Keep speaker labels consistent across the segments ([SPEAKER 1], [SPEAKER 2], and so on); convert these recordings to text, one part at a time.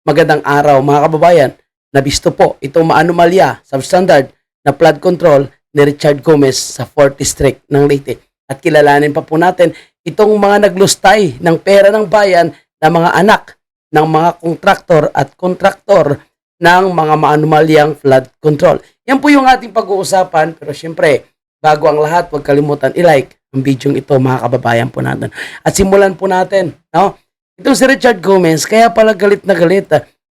[SPEAKER 1] Magandang araw mga kababayan. Nabisto po itong maanomalya, substandard na flood control ni Richard Gomez sa 4th District ng Leyte. At kilalanin pa po natin itong mga naglustay ng pera ng bayan na mga anak ng mga kontraktor at kontraktor ng mga maanomalyang flood control. Yan po yung ating pag-uusapan, pero syempre, bago ang lahat, huwag kalimutan i-like ang video ito mga kababayan po natin. At simulan po natin, no? Itong si Richard Gomez, kaya pala galit na galit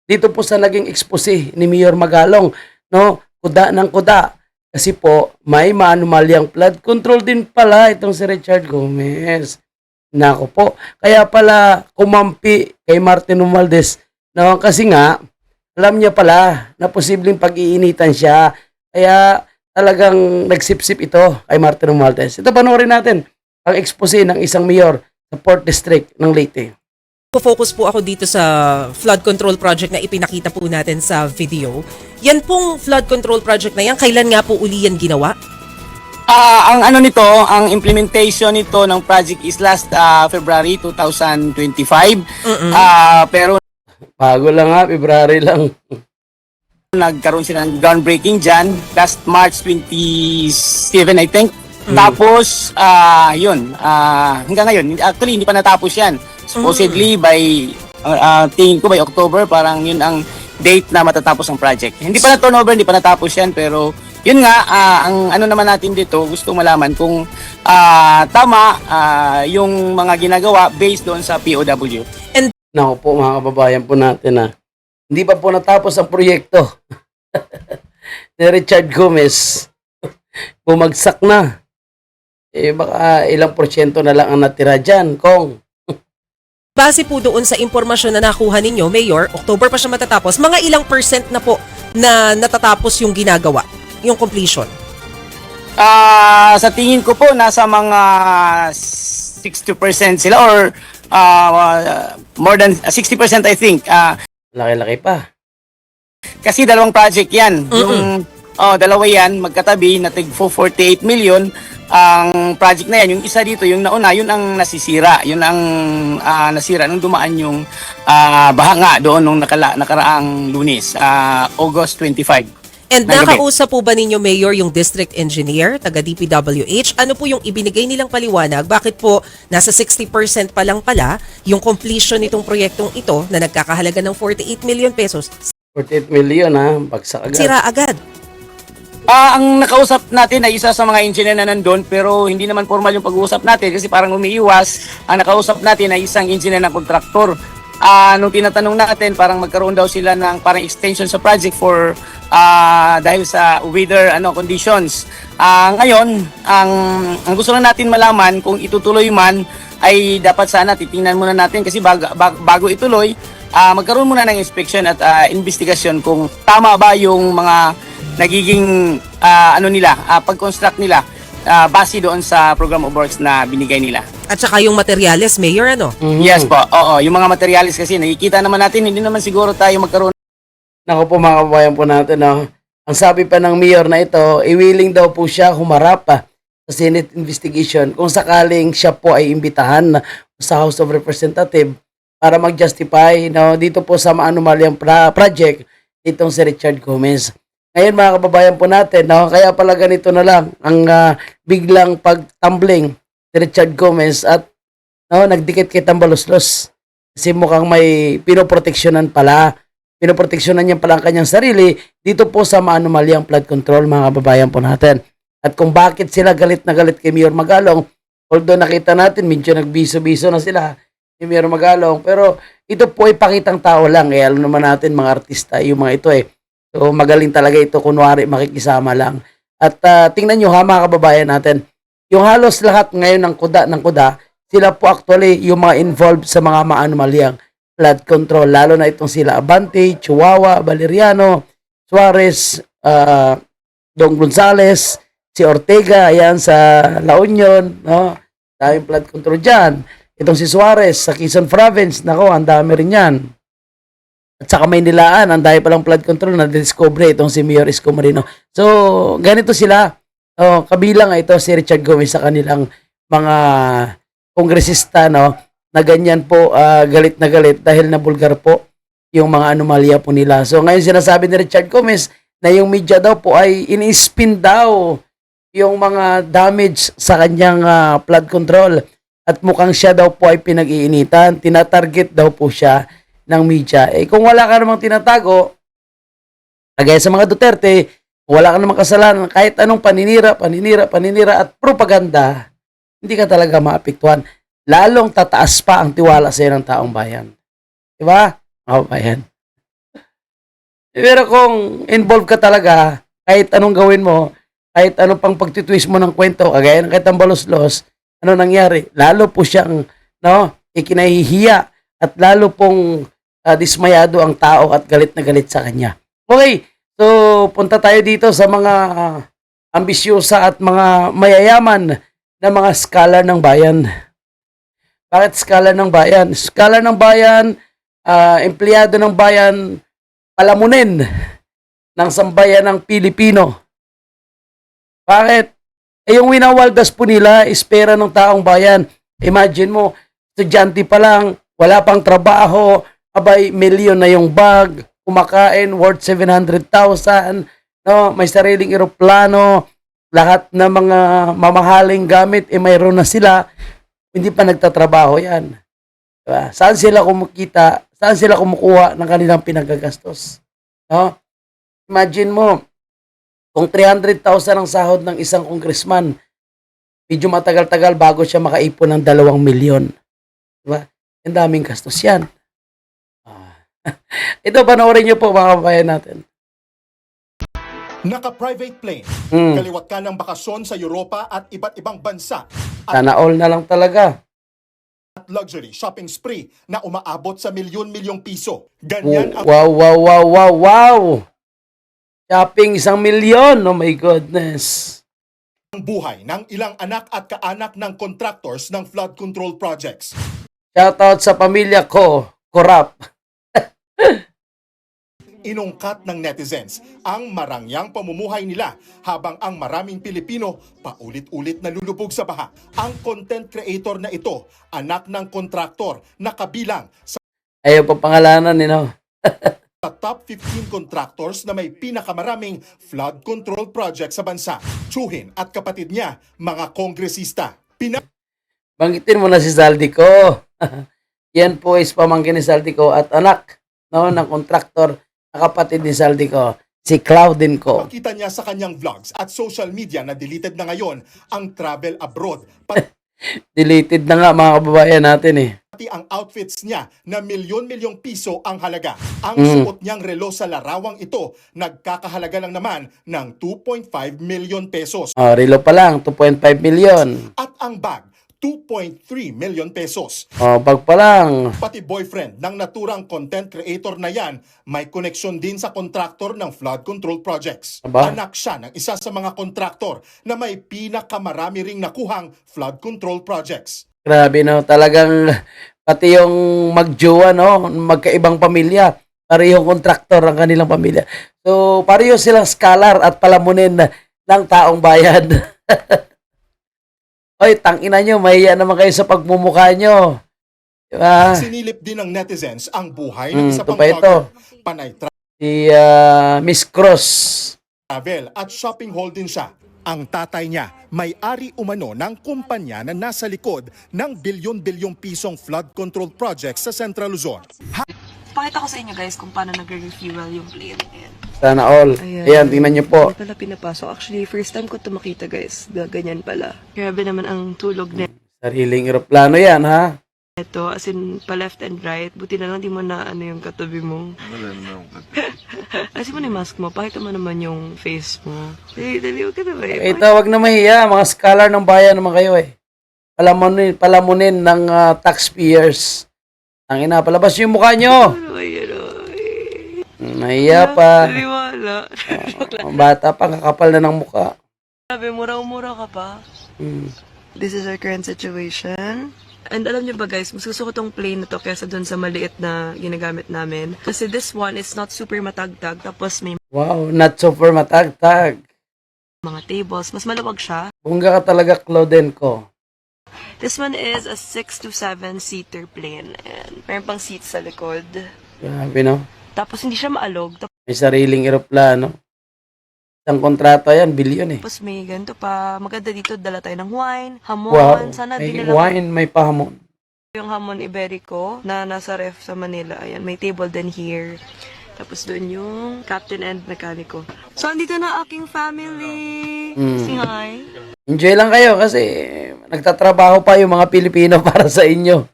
[SPEAKER 1] dito po sa naging expose ni Mayor Magalong, no? Kuda ng kuda. Kasi po, may maanomalyang flood control din pala itong si Richard Gomez. Nako po, kaya pala kumampi kay Martin Romualdez, no? Kasi nga, alam niya pala na posibleng pag-iinitan siya. Kaya talagang nagsipsip ito kay Martin Romualdez. Ito, panoorin natin ang expose ng isang mayor sa 4th District ng Leyte.
[SPEAKER 2] Focus po ako dito sa flood control project na ipinakita po natin sa video. Yan pong flood control project na yan, kailan nga po uli yan ginawa?
[SPEAKER 3] Ang ano nito, ang implementation nito ng project is last February 2025. Pero
[SPEAKER 1] Bago lang ha, February lang.
[SPEAKER 3] nagkaroon sila ng groundbreaking dyan last March 27, I think. Tapos, yun, hanggang ngayon, actually hindi pa natapos yan. Supposedly by, tingin ko by October, parang yun ang date na matatapos ang project. Hindi pa na turnover, hindi pa natapos yan, pero yun nga, ang ano naman natin dito, gusto malaman kung tama yung mga ginagawa based doon sa POW.
[SPEAKER 1] Nako po mga kababayan po natin hindi pa po natapos ang proyekto ni Richard Gomez. Bumagsak na. Baka ilang porsyento na lang ang natira dyan, Kong.
[SPEAKER 2] Base po doon sa impormasyon na nakuha ninyo, Mayor, October pa siya matatapos, mga ilang percent na po na natatapos yung ginagawa, yung completion?
[SPEAKER 3] Sa tingin ko po, nasa mga 60% sila or more than 60% I think.
[SPEAKER 1] Laki-laki pa.
[SPEAKER 3] Kasi dalawang project yan. Yung dalawa yan, magkatabi, na tig 48 million. Ang project na yan, yung isa dito, yung nauna, yun ang nasisira. Yun ang nasira nung dumaan yung baha nga doon nung nakaraang Lunes, August 25.
[SPEAKER 2] And nakausap po ba ninyo, Mayor, yung district engineer, taga DPWH? Ano po yung ibinigay nilang paliwanag? Bakit po nasa 60% pa lang pala yung completion nitong proyektong ito na nagkakahalaga ng 48 million pesos?
[SPEAKER 1] 48 million bagsak agad.
[SPEAKER 2] Sira agad.
[SPEAKER 3] Ang nakausap natin ay isa sa mga engineer na nandun, pero hindi naman formal yung pag-uusap natin kasi parang umiiwas. Ang nakausap natin ay isang engineer na kontraktor. Nung tinatanong natin, parang magkaroon daw sila ng parang extension sa project for dahil sa weather conditions. Ngayon, ang gusto lang natin malaman kung itutuloy man ay dapat sana titingnan muna natin kasi bago ituloy, magkaroon muna ng inspection at investigasyon kung tama ba yung mga nagiging pag-construct nila base doon sa program of works na binigay nila.
[SPEAKER 2] At saka yung materyales, Mayor, ano?
[SPEAKER 3] Yes po, oo. Yung mga materials kasi nakikita naman natin, hindi naman siguro tayo magkaroon.
[SPEAKER 1] Nako po mga kababayan po natin. Ang sabi pa ng mayor na ito, willing daw po siya humarap sa Senate investigation kung sakaling siya po ay imbitahan sa House of Representatives para mag-justify dito po sa maanomalyang project itong si Richard Gomez. Ngayon mga kababayan po natin, kaya pala ganito na lang ang biglang pagtumbling ni Richard Gomez at nagdikit kay Tambaloslos. Kasi mukhang may pinoproteksyonan pala. Pinoproteksyonan niya pala ang kanyang sarili dito po sa maanomalyang flood control mga kababayan po natin. At kung bakit sila galit na galit kay Mayor Magalong, although nakita natin medyo nagbiso-biso na sila ni Mayor Magalong, pero ito po ay pakitang tao lang. Alam naman natin mga artista yung mga ito So magaling talaga ito, kunwari makikisama lang. At tingnan nyo mga kababayan natin, yung halos lahat ngayon ng kuda, sila po actually yung mga involved sa mga maanomalyang flood control. Lalo na itong sila Abante, Chihuahua, Valeriano, Suarez, Dong Gonzales, si Ortega, ayan sa La Union, daming flood control dyan. Itong si Suarez sa Quezon Province, nako, ang dami rin yan. At saka may nilaan, ang dahil palang flood control na discover itong si Mayor Isko Moreno. So, ganito sila. Kabilang ito si Richard Gomez sa kanilang mga kongresista, na ganyan po galit na galit dahil nabulgar po yung mga anomalya po nila. So ngayon sinasabi ni Richard Gomez na yung media daw po ay ini-spin daw yung mga damage sa kanyang flood control at mukhang siya daw po ay pinag-iinitan, tinatarget daw po siya ng media. Eh kung wala ka namang tinatago, kagaya sa mga Duterte, wala ka namang kasalanan, kahit anong paninira at propaganda, hindi ka talaga maapektuhan. Lalong tataas pa ang tiwala sa ng taong bayan. Diba? Mga bayan. Pero kung involved ka talaga, kahit anong gawin mo, kahit anong pang pagtitwist mo ng kwento, kagaya ng kitang balos-los, ano nangyari? Lalo po siyang ikinahihiya at lalo pong dismayado ang tao at galit na galit sa kanya. Okay, so punta tayo dito sa mga ambisyosa at mga mayayaman na mga scholar ng bayan. Bakit scholar ng bayan? Scholar ng bayan, empleyado ng bayan, palamunin ng sambayan ng Pilipino. Bakit? Eh yung winawaldas po nila is pera ng taong bayan. Imagine mo, estudyante pa lang, wala pang trabaho, abay, milyon na yung bag, kumakain, worth 700,000, no? May sariling eroplano, lahat ng mga mamahaling gamit, mayroon na sila, hindi pa nagtatrabaho yan. Diba? Saan sila kumikita? Saan sila kumukuha ng kanilang pinagagastos? No? Imagine mo, kung 300,000 ang sahod ng isang congressman, medyo matagal-tagal bago siya makaipon ng 2 milyon. Diba? Ang daming gastos yan. Ito, panoorin niyo po mga kabayan natin.
[SPEAKER 4] Naka-private plane, kaliwat ka ng bakasyon sa Europa at iba't ibang bansa
[SPEAKER 1] Sana all na lang talaga.
[SPEAKER 4] at luxury shopping spree na umaabot sa milyon-milyong piso. Ganyan ang
[SPEAKER 1] Wow. Shopping 1 milyon. Oh my goodness.
[SPEAKER 4] buhay ng ilang anak at kaanak ng contractors ng flood control projects.
[SPEAKER 1] Shoutout sa pamilya ko, Korap.
[SPEAKER 4] Inungkat ng netizens ang marangyang pamumuhay nila habang ang maraming Pilipino paulit-ulit nalulubog sa baha. Ang content creator na ito, anak ng kontraktor na kabilang sa
[SPEAKER 1] Ayaw pa pangalanan,
[SPEAKER 4] top 15 contractors na may pinakamaraming flood control project sa bansa. Tsuhin at kapatid niya, mga kongresista.
[SPEAKER 1] Banggitin mo na si Saldico. Yan po is pamangkin ni Saldico at anak ng kontraktor na kapatid ni Saldico, si Claudine ko.
[SPEAKER 4] Makita niya sa kanyang vlogs at social media na deleted na ngayon ang travel abroad.
[SPEAKER 1] Deleted na nga mga kababayan natin
[SPEAKER 4] Pati ang outfits niya na milyon-milyong piso ang halaga. Ang suot niyang relo sa larawang ito nagkakahalaga lang naman ng 2.5 million pesos.
[SPEAKER 1] Relo pa lang, 2.5 million.
[SPEAKER 4] At ang bag, 2.3 million pesos.
[SPEAKER 1] Bag pa lang.
[SPEAKER 4] Pati boyfriend ng naturang content creator na yan, may koneksyon din sa kontraktor ng flood control projects.
[SPEAKER 1] Aba?
[SPEAKER 4] Anak siya ng isa sa mga kontraktor na may pinakamarami ring nakuhang flood control projects.
[SPEAKER 1] Grabe talagang pati yung magjowa, magkaibang pamilya, parehong kontraktor ang kanilang pamilya. So, pareho silang scholar at palamunin ng taong bayan. Oy, tangina nyo, mahiya naman kayo sa pagmumukha nyo. Diba?
[SPEAKER 4] Sinilip din ng netizens ang buhay ng isa
[SPEAKER 1] ito
[SPEAKER 4] pang
[SPEAKER 1] pa ito.
[SPEAKER 4] vlogger, panay
[SPEAKER 1] Si Miss Cross.
[SPEAKER 4] travel at shopping haul din siya. Ang tatay niya, may-ari umano ng kumpanya na nasa likod ng bilyon-bilyong pisong flood control project sa Central Luzon.
[SPEAKER 5] Pakita ko sa inyo guys kung paano nagre-refuel yung plane. Ayan.
[SPEAKER 1] Sana all. Ayan, tingnan nyo po.
[SPEAKER 5] Hindi pala pinapasok. Actually, first time ko ito makita guys. Ganyan pala. Grabe naman ang tulog
[SPEAKER 1] Sariling eroplano yan, ha?
[SPEAKER 5] nito. As in, pa left and right. Buti na lang di mo na ano yung katabi mo. Wala naman Kasi mo na yung mask mo. Pakita mo naman yung face mo. Dali, huwag ka na ba
[SPEAKER 1] Ito, wag na mahiya. Mga scholar ng bayan naman kayo palamunin ng taxpayers. Ang ina, palabas yung mukha nyo. Mahiya pa.
[SPEAKER 5] Naliwala.
[SPEAKER 1] Bata pa, kakapal na ng mukha.
[SPEAKER 5] Grabe, mura-mura ka pa. This is our current situation. And alam niyo ba guys, mas gusto ko tong plane na to kaysa dun sa maliit na ginagamit namin. Kasi this one is not super matagtag. Tapos may
[SPEAKER 1] Wow, not super matagtag.
[SPEAKER 5] mga tables. Mas maluwag siya.
[SPEAKER 1] Bungga ka talaga, Claudine ko.
[SPEAKER 5] This one is a 6 to 7 seater plane. And meron pang seats sa likod.
[SPEAKER 1] Grabe, no?
[SPEAKER 5] Tapos hindi siya maalog.
[SPEAKER 1] May sariling eroplano. Isang kontrata yan, bilyon eh.
[SPEAKER 5] Tapos may ganito pa. Maganda dito, dala tayo ng wine, hamon.
[SPEAKER 1] Wow.
[SPEAKER 5] Sana
[SPEAKER 1] May
[SPEAKER 5] dinala
[SPEAKER 1] wine, may pahamon.
[SPEAKER 5] yung hamon Iberico na nasa ref sa Manila. Ayan, may table din here. Tapos doon yung captain and mekaniko. So, andito na aking family. Say hi.
[SPEAKER 1] Enjoy lang kayo kasi nagtatrabaho pa yung mga Pilipino para sa inyo.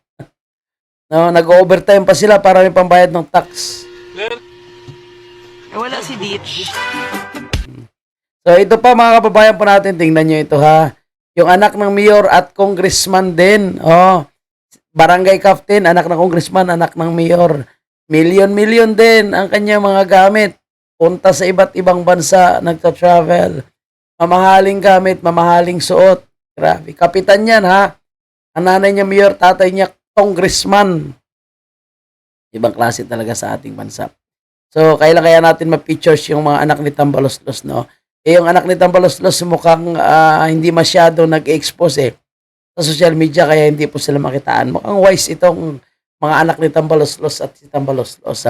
[SPEAKER 1] No, nag-overtime pa sila para may pambayad ng tax.
[SPEAKER 5] Wala si Ditch.
[SPEAKER 1] So ito pa mga kababayan po natin, tingnan nyo ito ha. Yung anak ng mayor at congressman din. Oh, barangay captain, anak ng congressman, anak ng mayor. Million din ang kanyang mga gamit. Punta sa iba't ibang bansa, nagta-travel. Mamahaling gamit, mamahaling suot. Grabe. Kapitan yan ha. Ang nanay niya mayor, tatay niya congressman. Ibang klase talaga sa ating bansa. So, kailan kaya natin ma-pictures yung mga anak ni Tambaloslos, no? Yung anak ni Tambaloslos mukhang hindi masyado nag-expose sa social media kaya hindi po sila makitaan. Mukhang wise itong mga anak ni Tambaloslos at si Tambaloslos.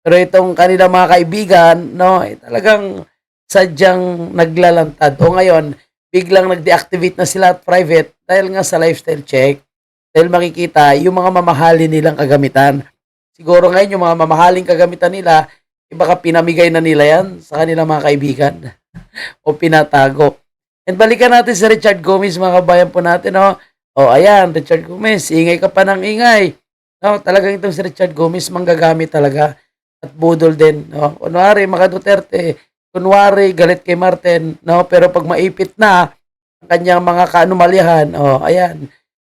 [SPEAKER 1] Pero itong kanila mga kaibigan, no, talagang sadyang naglalantad. O ngayon, biglang nag-deactivate na sila at private dahil nga sa lifestyle check, dahil makikita yung mga mamahalin nilang kagamitan. Siguro ngayon yung mga mamahaling kagamitan nila, baka pinamigay na nila yan sa kanilang mga kaibigan o pinatago. And balikan natin si Richard Gomez, mga kabayan po natin. No? O ayan, Richard Gomez, ingay ka pa ng ingay. No, talagang itong si Richard Gomez, manggagamit talaga. At budol din. No? Kunwari, mga Duterte, kunwari, galit kay Martin. No? Pero pag maipit na ang kanyang mga kaanumalyahan, o ayan,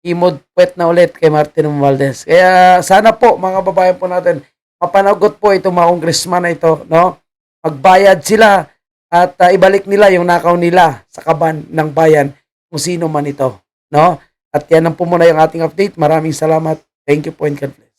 [SPEAKER 1] imod puwet na ulit kay Martin Romualdez. Kaya sana po, mga kababayan po natin, mapanagot po itong mga congressman na ito, no? Magbayad sila at ibalik nila yung nakaw nila sa kaban ng bayan kung sino man ito, no? At yan ang po muna yung ating update. Maraming salamat. Thank you po and God bless.